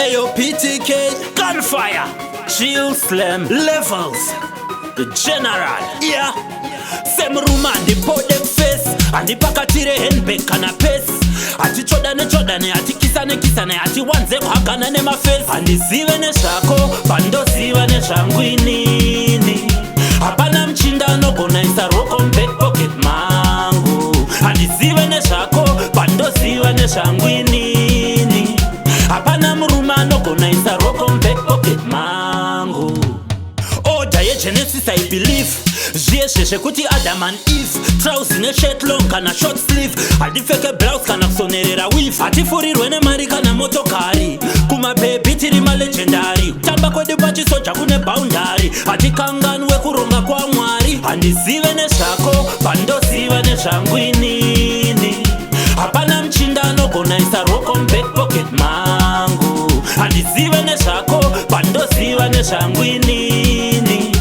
Ayo PTK, Gunfire, Chill Slam, Levels, the General. Yeah. Same room and the pot them face, and the pakatire handbag kana pace. Ati chodane, ati kisane, ati wanze kuhagana ne my face. And the zivene shako, pando zivene shangwinini. Hapana mchindano kona isa roko back pocket mangu. And the zivene shako, pando zivene shangwinini. Hapana mrumano kona isa roko back pocket mangu. Order ye Genesis I believe. Jesheshe kuti Adam and Eve. Trousers ne shirt long kana short sleeve. Adi feke blouse kana kusonerera weave. Ati furirwe ne mari kana motokari. Kuma baby tiri ma legendary. Tamba kwa debachi soja kune boundary. Ati kanganwe kuronga kwa mwari. Andi zive ne shako, pando zive ne shangwinini. Hapana mchindano kona isa roko back pocket mangu. Andi zive ne shako, pando zive ne shangwinini.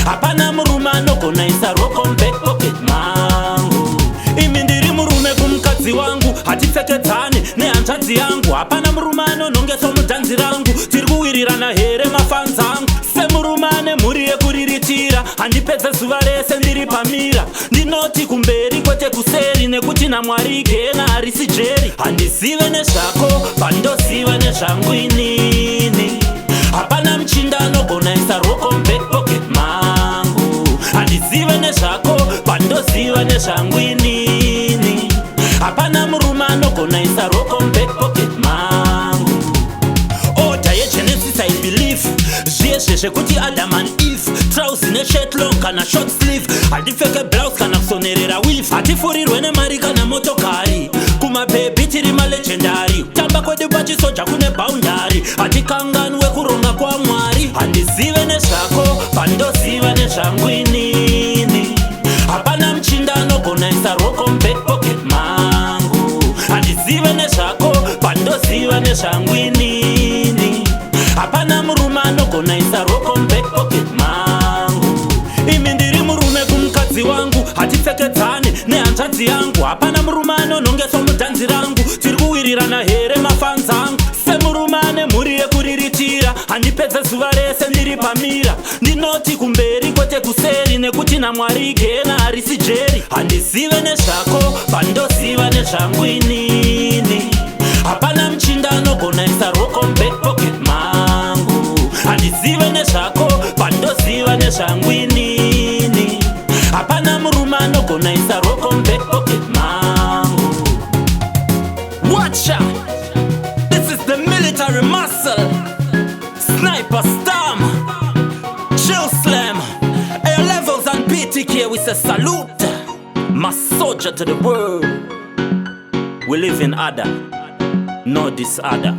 Hapana mrumano kona isa roko back pocket mangu. Imindiri murume kumkazi wangu. Hati feke tani ne antazi yangu. Hapana mrumano nongeso mudanzi rangu. Tirikuwirirana here mafanzangu. Se murumane murie kuriritira. Handipeze suvarese ndiri pamira. Ndinoti kumberi kwete kuseri. Nekuti na mwarike na harisi jeri. Handisive ne shako, pando sive ne shangwinini. Hapana mchindano kona isa roko back pocket mangu. Handisive ne shako, pando sive ne shangwinini. Hapana mrumano kona isa roko back pocket mangu. Order ye Genesis I believe. Jesheshe kuti Adam and Eve. Trousers ne shirt long kana short sleeve. Adi feke blouse kana kusonerera weave. Ati furirwe ne mari kana motokari. Kuma baby tiri ma legendary. Tamba kwa debachi soja kune boundary. Ati kanganwe kuronga kwa mwari. Andi zive ne shako, pando zive ne shangwinini. Hapana mchindano kona isa roko back pocket mangu. Andi zive ne shako, pando zive ne shangwinini. Hapana mrumano kona isa roko back pocket mangu. Imindiri murume kumkazi wangu. Hati feke tani ne antazi yangu. Hapana mrumano nongeso mudanzi rangu. Tirikuwirirana here mafanzangu. Se murumane murie kuriritira. Handipeze suvarese ndiri pamira. Ndinoti kumberi kwete kuseri. Nekuti na mwarike na harisi jeri. Handisive ne shako, pando sive ne shangwinini. Hapana mchindano kona isa roko back pocket mangu. Handisive ne shako, pando sive ne shangwinini. Hapana mrumano kona isa roko back pocket mangu. Watch out! This is the military muscle. Sniper Storm, Chill Slam, Air Levels and PTK. We say salute, my soldier to the world. We live in other, no disorder.